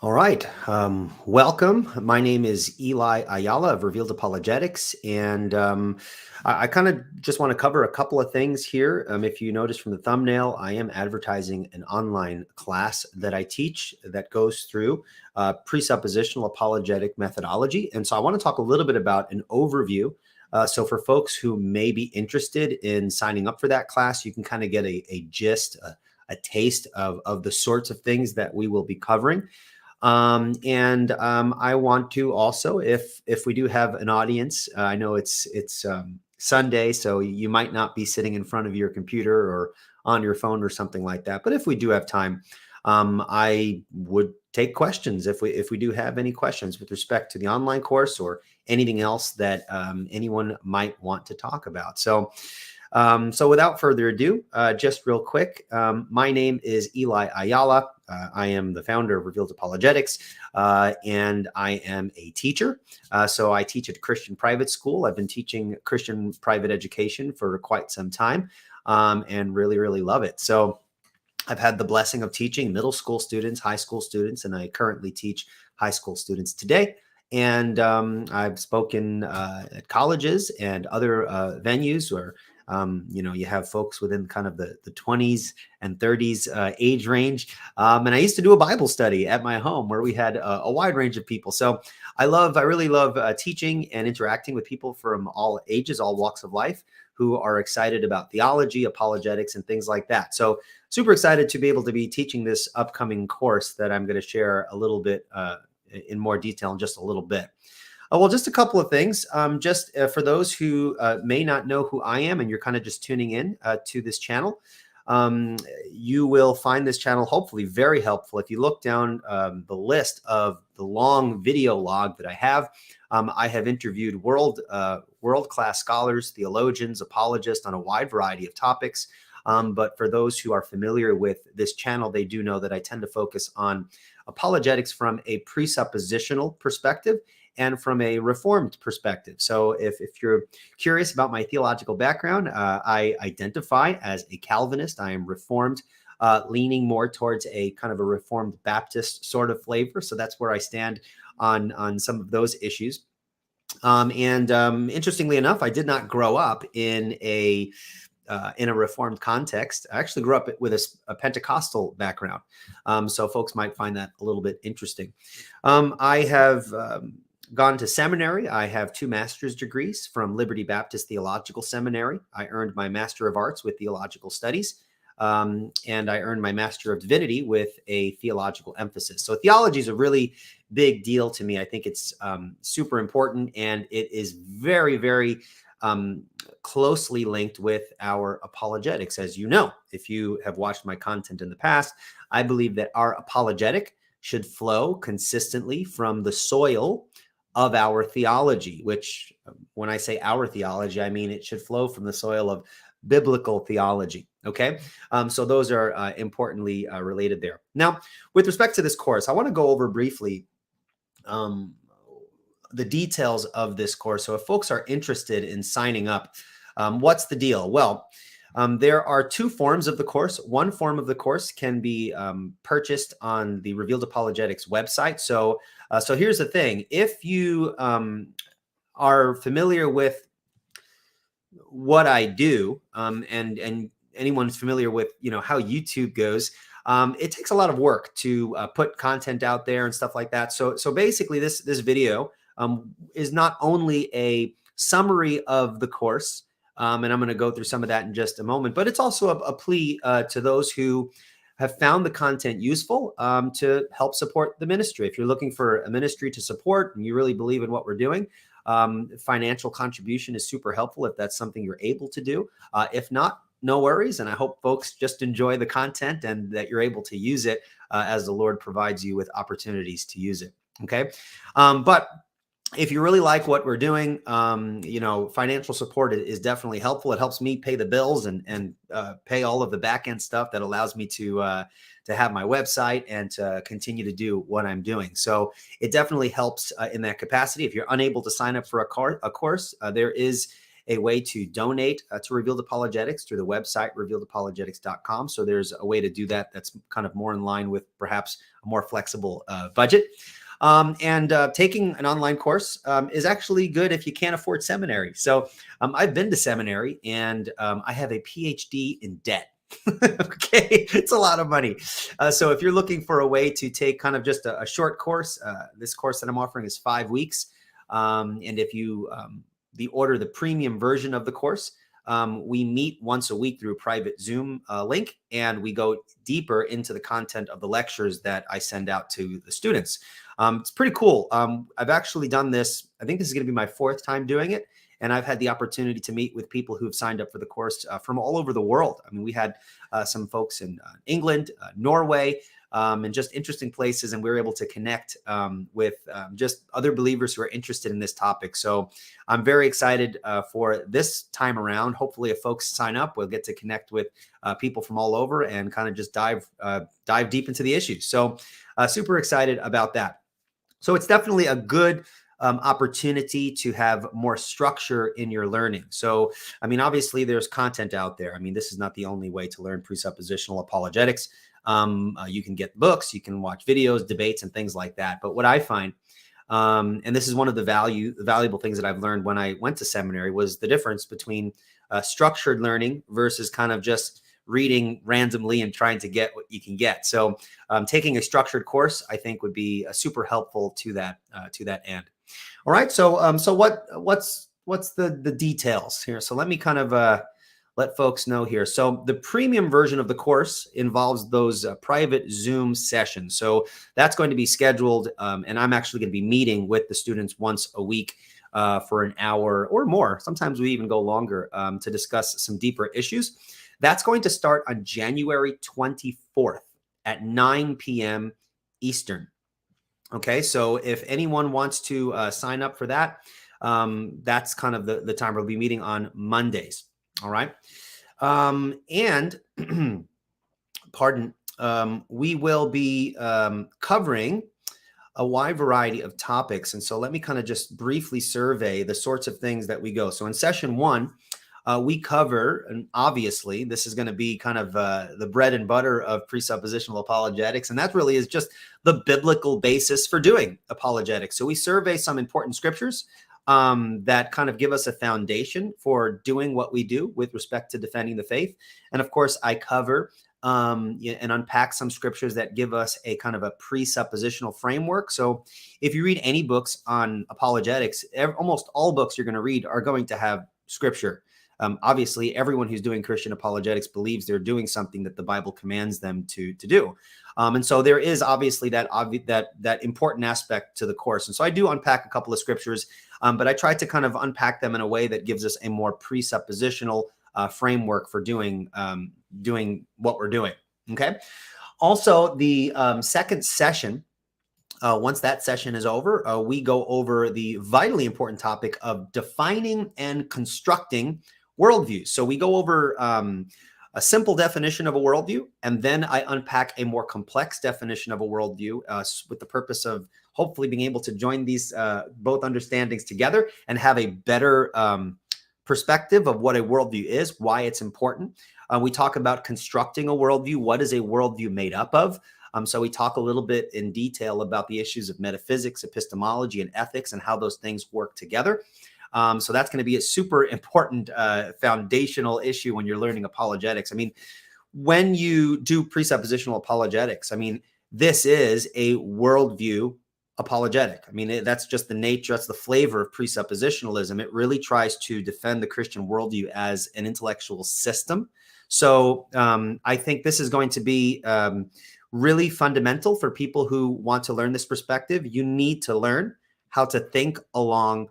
All right. Welcome. My name is Eli Ayala of Revealed Apologetics, and I kind of just want to cover a couple of things here. If you notice from the thumbnail, I am advertising an online class that I teach that goes through presuppositional apologetic methodology. And so I want to talk a little bit about an overview. So for folks who may be interested in signing up for that class, you can kind of get a gist, a taste of the sorts of things that we will be covering. I want to also, if we do have an audience, I know it's Sunday, so you might not be sitting in front of your computer or on your phone or something like that. But if we do have time, I would take questions if we do have any questions with respect to the online course or anything else that anyone might want to talk about. So without further ado, just real quick, my name is Eli Ayala. I am the founder of Revealed Apologetics, and I am a teacher. So I teach at Christian private school. I've been teaching Christian private education for quite some time, and really, really love it. So I've had the blessing of teaching middle school students, high school students, and I currently teach high school students today. And I've spoken at colleges and other venues where you have folks within kind of the 20s and 30s age range. And I used to do a Bible study at my home where we had a wide range of people. So I really love teaching and interacting with people from all ages, all walks of life, who are excited about theology, apologetics, and things like that. So super excited to be able to be teaching this upcoming course that I'm going to share a little bit in more detail in just a little bit. Well, just a couple of things. Just for those who may not know who I am and you're kind of just tuning in to this channel, you will find this channel hopefully very helpful. If you look down the list of the long video log that I have interviewed world-class scholars, theologians, apologists on a wide variety of topics. But for those who are familiar with this channel, they do know that I tend to focus on apologetics from a presuppositional perspective and from a Reformed perspective. So if you're curious about my theological background, I identify as a Calvinist. I am Reformed, leaning more towards a kind of a Reformed Baptist sort of flavor. So that's where I stand on some of those issues. Interestingly enough, I did not grow up in a Reformed context. I actually grew up with a Pentecostal background. So folks might find that a little bit interesting. I have gone to seminary. I have 2 master's degrees from Liberty Baptist Theological Seminary. I earned my Master of Arts with Theological Studies. And I earned my Master of Divinity with a theological emphasis. So theology is a really big deal to me. I think it's super important, and it is very, very closely linked with our apologetics. As you know, if you have watched my content in the past, I believe that our apologetic should flow consistently from the soil of our theology, which when I say our theology, I mean it should flow from the soil of biblical theology. Okay. So those are importantly related there. Now, with respect to this course, I want to go over briefly the details of this course. So if folks are interested in signing up, what's the deal? Well, there are 2 forms of the course. One form of the course can be purchased on the Revealed Apologetics website. So here's the thing. If you are familiar with what I do, and anyone's familiar with, how YouTube goes, it takes a lot of work to put content out there and stuff like that. So basically this video is not only a summary of the course, and I'm going to go through some of that in just a moment, but it's also a plea to those who have found the content useful to help support the ministry. If you're looking for a ministry to support and you really believe in what we're doing, financial contribution is super helpful if that's something you're able to do. If not, no worries. And I hope folks just enjoy the content and that you're able to use it as the Lord provides you with opportunities to use it. Okay. But if you really like what we're doing, financial support is definitely helpful. It helps me pay the bills and pay all of the back end stuff that allows me to have my website and to continue to do what I'm doing. So it definitely helps in that capacity. If you're unable to sign up for a course, there is a way to donate to Revealed Apologetics through the website, revealedapologetics.com. So there's a way to do that that's kind of more in line with perhaps a more flexible budget. Taking an online course is actually good if you can't afford seminary. So I've been to seminary, and I have a PhD in debt. Okay, it's a lot of money. So if you're looking for a way to take kind of just a short course, this course that I'm offering is 5 weeks. And if you order the premium version of the course, we meet once a week through a private Zoom link, and we go deeper into the content of the lectures that I send out to the students. It's pretty cool. I've actually done this. I think this is going to be my 4th time doing it. And I've had the opportunity to meet with people who have signed up for the course from all over the world. I mean, we had some folks in England, Norway, and just interesting places. And we were able to connect with just other believers who are interested in this topic. So I'm very excited for this time around. Hopefully, if folks sign up, we'll get to connect with people from all over and kind of just dive deep into the issues. So super excited about that. So it's definitely a good opportunity to have more structure in your learning. So, I mean, obviously there's content out there. I mean, this is not the only way to learn presuppositional apologetics. You can get books, you can watch videos, debates, and things like that. But what I find, and this is one of the valuable things that I've learned when I went to seminary, was the difference between structured learning versus kind of just reading randomly and trying to get what you can get. So taking a structured course, I think, would be super helpful to that end. All right. So what's the details here? So let me kind of let folks know here. So the premium version of the course involves those private Zoom sessions. So that's going to be scheduled, and I'm actually going to be meeting with the students once a week for an hour or more. Sometimes we even go longer to discuss some deeper issues. That's going to start on January 24th at 9 p.m. Eastern. Okay, so if anyone wants to sign up for that, that's kind of the time. We'll be meeting on Mondays. All right. And pardon, we will be covering a wide variety of topics. And so let me kind of just briefly survey the sorts of things that we go. So in session 1, we cover, and obviously this is going to be kind of the bread and butter of presuppositional apologetics, and that really is just the biblical basis for doing apologetics. So we survey some important scriptures that kind of give us a foundation for doing what we do with respect to defending the faith. And of course, I cover and unpack some scriptures that give us a kind of a presuppositional framework. So if you read any books on apologetics, almost all books you're going to read are going to have scripture. Obviously, everyone who's doing Christian apologetics believes they're doing something that the Bible commands them to do. And so there is obviously that important aspect to the course. And so I do unpack a couple of scriptures, but I try to kind of unpack them in a way that gives us a more presuppositional framework for doing what we're doing. Okay. Also, the second session, once that session is over, we go over the vitally important topic of defining and constructing worldviews. So we go over a simple definition of a worldview, and then I unpack a more complex definition of a worldview with the purpose of hopefully being able to join these both understandings together and have a better perspective of what a worldview is, why it's important. We talk about constructing a worldview. What is a worldview made up of? So we talk a little bit in detail about the issues of metaphysics, epistemology, and ethics, and how those things work together. So that's going to be a super important foundational issue when you're learning apologetics. I mean, when you do presuppositional apologetics, I mean, this is a worldview apologetic. I mean, that's just the nature, that's the flavor of presuppositionalism. It really tries to defend the Christian worldview as an intellectual system. So I think this is going to be really fundamental for people who want to learn this perspective. You need to learn how to think along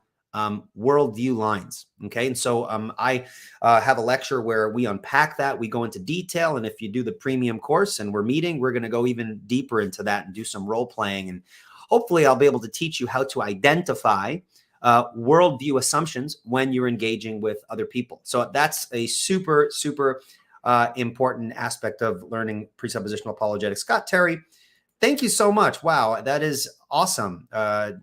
worldview lines. Okay. And so I have a lecture where we unpack that. We go into detail. And if you do the premium course and we're meeting, we're going to go even deeper into that and do some role playing. And hopefully I'll be able to teach you how to identify worldview assumptions when you're engaging with other people. So that's a super, super important aspect of learning presuppositional apologetics. Scott Terry, Thank you so much. Wow, that is awesome.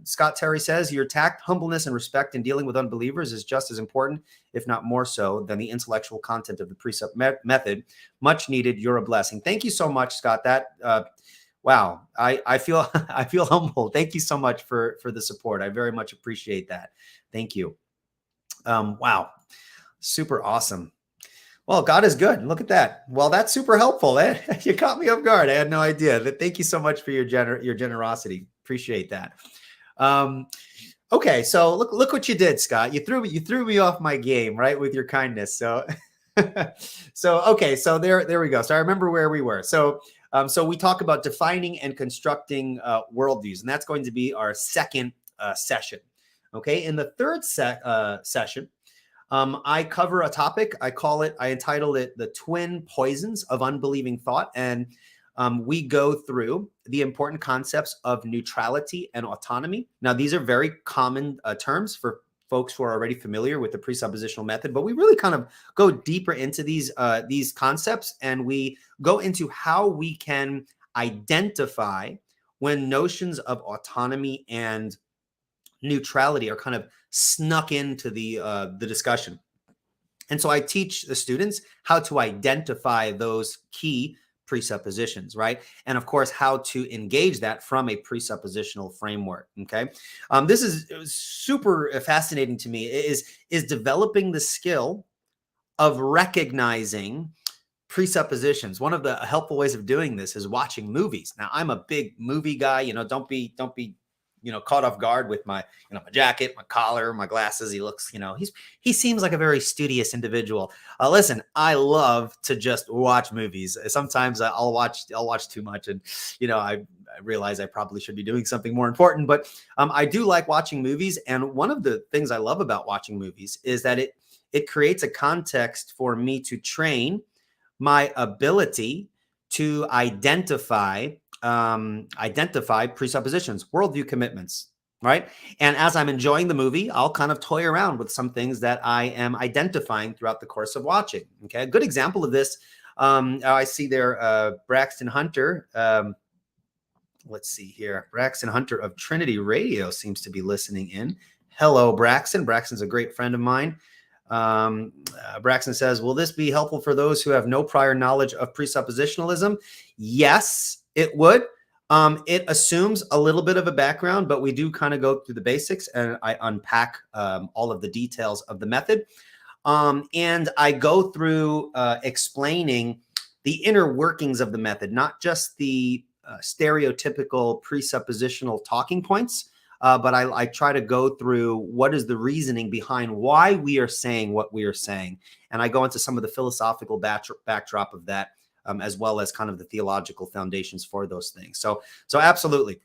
Scott Terry says your tact, humbleness, and respect in dealing with unbelievers is just as important, if not more so, than the intellectual content of the precept method. Much needed. You're a blessing. Thank you so much, Scott. That wow, I feel I feel humble. Thank you so much for the support. I very much appreciate that. Thank you. Wow, super awesome. Well, God is good. Look at that. Well, that's super helpful. You caught me off guard. I had no idea. Thank you so much for your generosity. Appreciate that. Okay, so look what you did, Scott. You threw me off my game, right, with your kindness. So okay, so there we go. So I remember where we were. So we talk about defining and constructing worldviews, and that's going to be our second session. Okay, in the third session, I cover a topic. I entitled it "The Twin Poisons of Unbelieving Thought," and we go through the important concepts of neutrality and autonomy. Now, these are very common terms for folks who are already familiar with the presuppositional method, but we really kind of go deeper into these concepts, and we go into how we can identify when notions of autonomy and neutrality are kind of snuck into the discussion. And so I teach the students how to identify those key presuppositions, right? And of course, how to engage that from a presuppositional framework. Okay. This is super fascinating to me, is developing the skill of recognizing presuppositions. One of the helpful ways of doing this is watching movies. Now, I'm a big movie guy. Don't be caught off guard with my my jacket, my collar, my glasses. He looks, he seems like a very studious individual. Listen, I love to just watch movies. Sometimes I'll watch too much, and I realize I probably should be doing something more important. But I do like watching movies, and one of the things I love about watching movies is that it creates a context for me to train my ability to identify presuppositions, worldview commitments, right? And as I'm enjoying the movie, I'll kind of toy around with some things that I am identifying throughout the course of watching. Okay, a good example of this, I see there, Braxton Hunter. Let's see here. Braxton Hunter of Trinity Radio seems to be listening in. Hello, Braxton. Braxton's a great friend of mine. Braxton says, will this be helpful for those who have no prior knowledge of presuppositionalism? Yes, it would. It assumes a little bit of a background, but we do kind of go through the basics, and I unpack all of the details of the method. And I go through explaining the inner workings of the method, not just the stereotypical presuppositional talking points, but I try to go through what is the reasoning behind why we are saying what we are saying. And I go into some of the philosophical backdrop of that, as well as kind of the theological foundations for those things. So absolutely.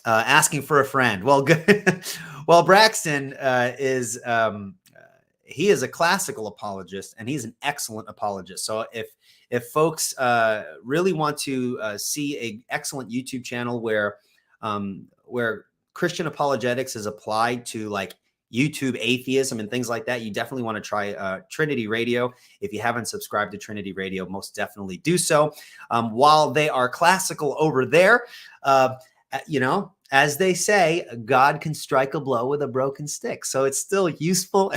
Asking for a friend. Well, good. Well, Braxton he is a classical apologist, and he's an excellent apologist. So if folks really want to see an excellent YouTube channel where Christian apologetics is applied to like YouTube atheism and things like that, you definitely want to try Trinity Radio. If you haven't subscribed to Trinity Radio, most definitely do so. While they are classical over there, as they say, God can strike a blow with a broken stick. So it's still useful.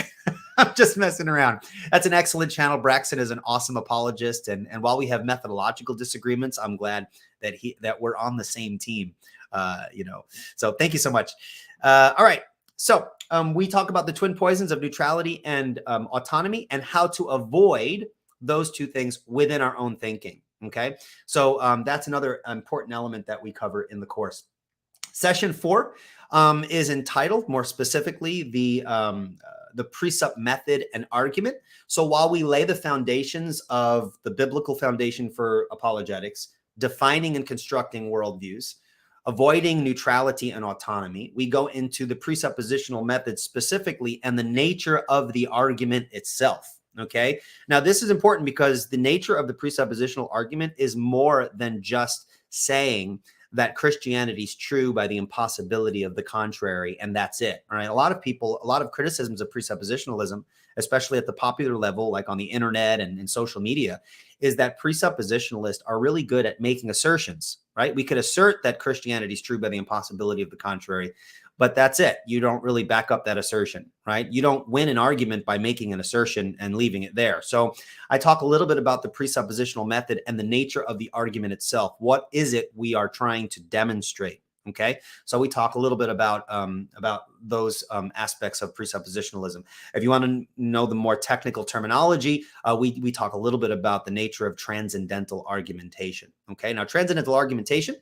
I'm just messing around. That's an excellent channel. Braxton is an awesome apologist. And while we have methodological disagreements, I'm glad that we're on the same team. So thank you so much. All right. So we talk about the twin poisons of neutrality and autonomy, and how to avoid those two things within our own thinking. Okay. So that's another important element that we cover in the course. Session 4 is entitled, more specifically, the Presup method and argument. So while we lay the foundations of the biblical foundation for apologetics, defining and constructing worldviews, avoiding neutrality and autonomy, we go into the presuppositional method specifically and the nature of the argument itself. Okay. Now, this is important because the nature of the presuppositional argument is more than just saying that Christianity is true by the impossibility of the contrary, and that's it. All right. A lot of criticisms of presuppositionalism, especially at the popular level, like on the internet and social media, is that presuppositionalists are really good at making assertions, right? We could assert that Christianity is true by the impossibility of the contrary, but that's it. You don't really back up that assertion, right? You don't win an argument by making an assertion and leaving it there. So I talk a little bit about the presuppositional method and the nature of the argument itself. What is it we are trying to demonstrate? Okay, so we talk a little bit about those aspects of presuppositionalism. If you want to know the more technical terminology, we talk a little bit about the nature of transcendental argumentation. Okay, now transcendental argumentation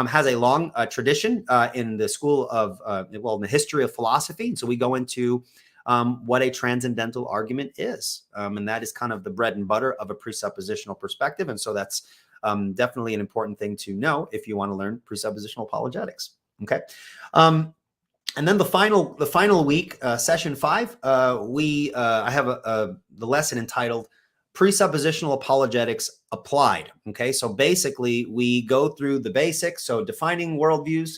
has a long tradition in the school of, in the history of philosophy. And so we go into what a transcendental argument is. And that is kind of the bread and butter of a presuppositional perspective. And so that's definitely an important thing to know if you want to learn presuppositional apologetics. Okay. And then the final week, session 5, I have the lesson entitled Presuppositional Apologetics Applied. Okay. So basically we go through the basics. So defining worldviews,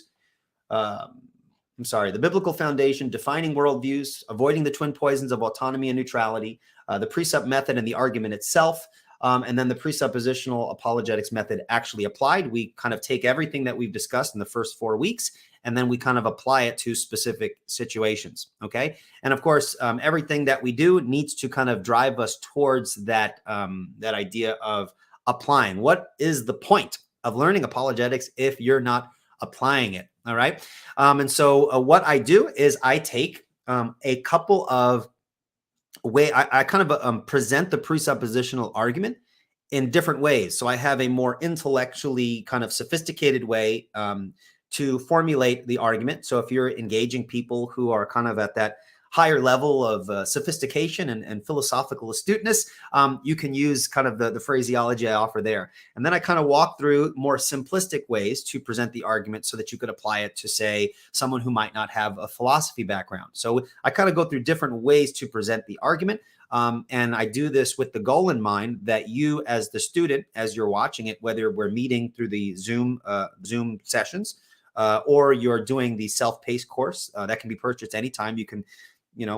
the biblical foundation, defining worldviews, avoiding the twin poisons of autonomy and neutrality, the precept method and the argument itself, and then the presuppositional apologetics method actually applied. We kind of take everything that we've discussed in the first 4 weeks, and then we kind of apply it to specific situations. Okay. And of course, everything that we do needs to kind of drive us towards that idea of applying. What is the point of learning apologetics if you're not applying it? All right. And so what I do is I take a couple of I kind of present the presuppositional argument in different ways. So I have a more intellectually kind of sophisticated way to formulate the argument. So if you're engaging people who are kind of at that higher level of sophistication and philosophical astuteness, you can use kind of the phraseology I offer there. And then I kind of walk through more simplistic ways to present the argument so that you could apply it to, say, someone who might not have a philosophy background. So I kind of go through different ways to present the argument. And I do this with the goal in mind that you, as the student, as you're watching it, whether we're meeting through the Zoom sessions or you're doing the self-paced course that can be purchased anytime. You can,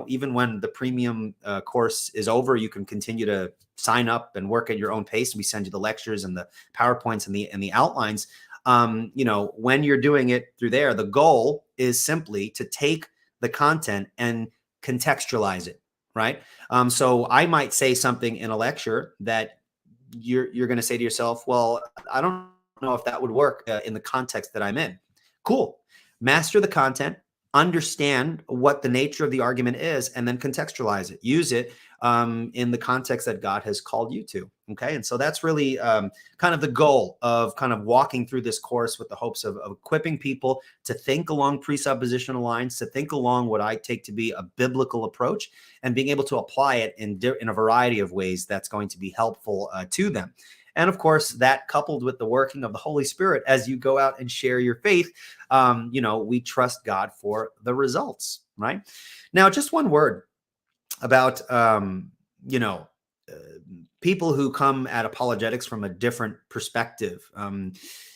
even when the premium course is over, you can continue to sign up and work at your own pace. We send you the lectures and the PowerPoints and the outlines. When you're doing it through there, the goal is simply to take the content and contextualize it, right? So I might say something in a lecture that you're going to say to yourself, well, I don't know if that would work in the context that I'm in. Cool. Master the content, understand what the nature of the argument is, and then contextualize it. Use it in the context that God has called you to. Okay. And so that's really kind of the goal of kind of walking through this course with the hopes of equipping people to think along presuppositional lines, to think along what I take to be a biblical approach, and being able to apply it in a variety of ways that's going to be helpful to them. And of course, that coupled with the working of the Holy Spirit as you go out and share your faith, we trust God for the results, right? Now, just one word about, people who come at apologetics from a different perspective.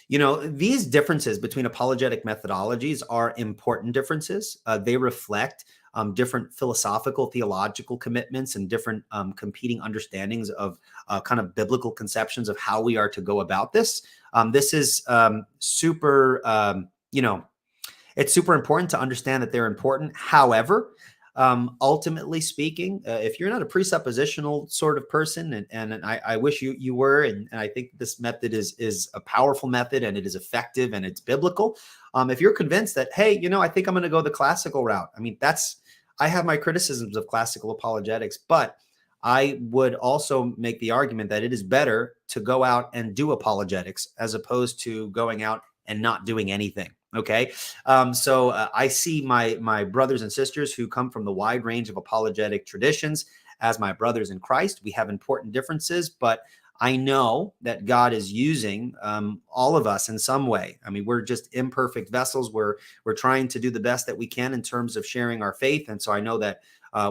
These differences between apologetic methodologies are important differences. They reflect different philosophical, theological commitments and different competing understandings of kind of biblical conceptions of how we are to go about this. This is super, it's super important to understand that they're important. However, ultimately speaking, if you're not a presuppositional sort of person, and I wish you were, and I think this method is a powerful method and it is effective and it's biblical. If you're convinced that, hey, I think I'm going to go the classical route. I mean, I have my criticisms of classical apologetics, but I would also make the argument that it is better to go out and do apologetics as opposed to going out and not doing anything. Okay. So I see my brothers and sisters who come from the wide range of apologetic traditions as my brothers in Christ. We have important differences, but I know that God is using all of us in some way. I mean, we're just imperfect vessels. We're trying to do the best that we can in terms of sharing our faith. And so I know that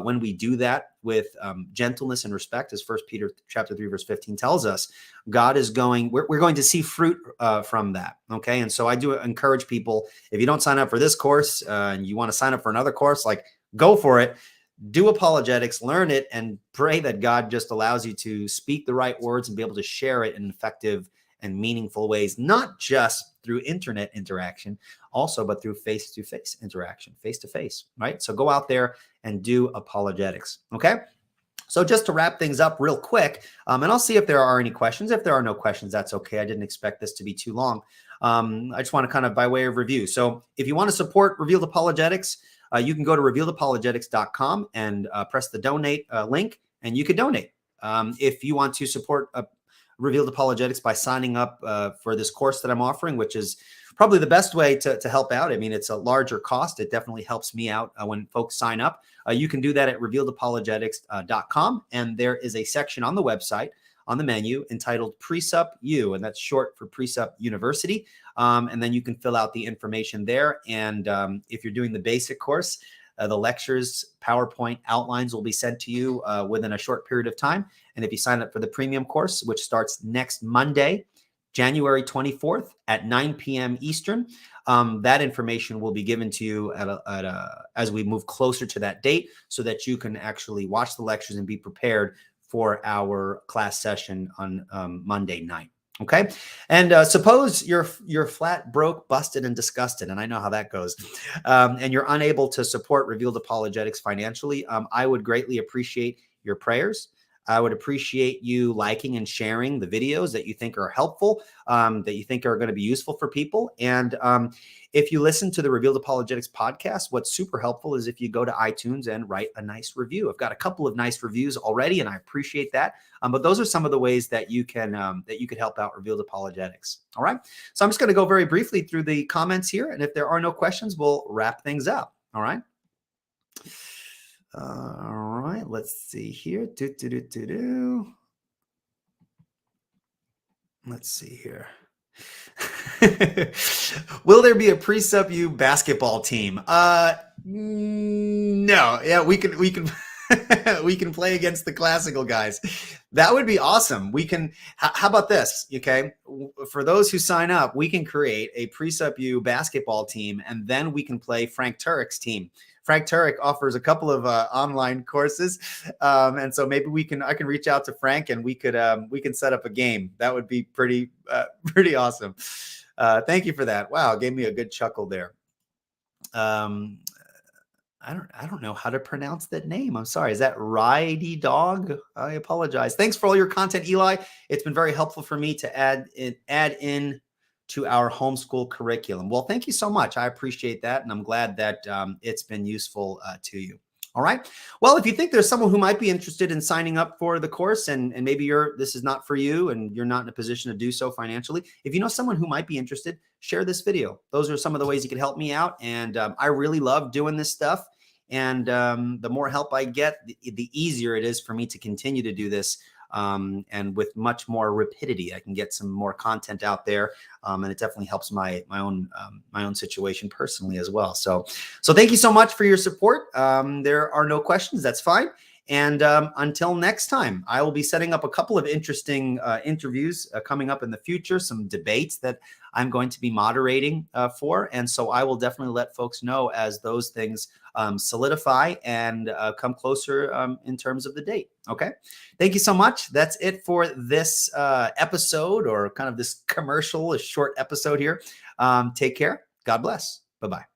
when we do that with gentleness and respect, as 1 Peter chapter 3, verse 15 tells us, God is we're going to see fruit from that. Okay. And so I do encourage people, if you don't sign up for this course and you want to sign up for another course, like, go for it. Do apologetics, learn it, and pray that God just allows you to speak the right words and be able to share it in effective and meaningful ways, not just through internet interaction, also, but through face-to-face interaction, face-to-face, right? So go out there and do apologetics, okay? So just to wrap things up real quick, and I'll see if there are any questions. If there are no questions, that's okay. I didn't expect this to be too long. I just want to kind of by way of review. So if you want to support Revealed Apologetics, you can go to revealedapologetics.com and press the donate link, and you can donate. If you want to support Revealed Apologetics by signing up for this course that I'm offering, which is probably the best way to help out. I mean, it's a larger cost. It definitely helps me out when folks sign up. You can do that at revealedapologetics.com, and there is a section on the website on the menu entitled PresupU, and that's short for Presup University. And then you can fill out the information there. And if you're doing the basic course, the lectures, PowerPoint outlines will be sent to you within a short period of time. And if you sign up for the premium course, which starts next Monday, January 24th at 9 p.m. Eastern, that information will be given to you as we move closer to that date, so that you can actually watch the lectures and be prepared for our class session on Monday night. Okay. And suppose you're flat broke, busted, and disgusted, and I know how that goes, and you're unable to support Revealed Apologetics financially. I would greatly appreciate your prayers. I would appreciate you liking and sharing the videos that you think are helpful, that you think are going to be useful for people. And if you listen to the Revealed Apologetics podcast, what's super helpful is if you go to iTunes and write a nice review. I've got a couple of nice reviews already, and I appreciate that. But those are some of the ways that you can could help out Revealed Apologetics. All right. So I'm just going to go very briefly through the comments here, and if there are no questions, we'll wrap things up. All right. All right, let's see here. Let's see here. Will there be a PresupU basketball team? No. Yeah, we can we can play against the classical guys. That would be awesome. We can. How about this? Okay, for those who sign up, we can create a PresupU basketball team, and then we can play Frank Turek's team. Frank Turek offers a couple of online courses, and so maybe I can reach out to Frank, and we can set up a game. That would be pretty awesome. Thank you for that. Wow, gave me a good chuckle there. I don't know how to pronounce that name. I'm sorry. Is that Righty Dog? I apologize. Thanks for all your content, Eli. It's been very helpful for me to add in to our homeschool curriculum. Well, thank you so much. I appreciate that, and I'm glad that it's been useful to you. All right. Well, if you think there's someone who might be interested in signing up for the course, and maybe this is not for you and you're not in a position to do so financially, if you know someone who might be interested, share this video. Those are some of the ways you can help me out. And I really love doing this stuff. And the more help I get, the easier it is for me to continue to do this. And with much more rapidity, I can get some more content out there, and it definitely helps my own situation personally as well. So thank you so much for your support. There are no questions. That's fine. And until next time, I will be setting up a couple of interesting interviews coming up in the future, some debates that I'm going to be moderating for. And so I will definitely let folks know as those things solidify and come closer in terms of the date. Okay. Thank you so much. That's it for this episode, or kind of this commercial, a short episode here. Take care. God bless. Bye-bye.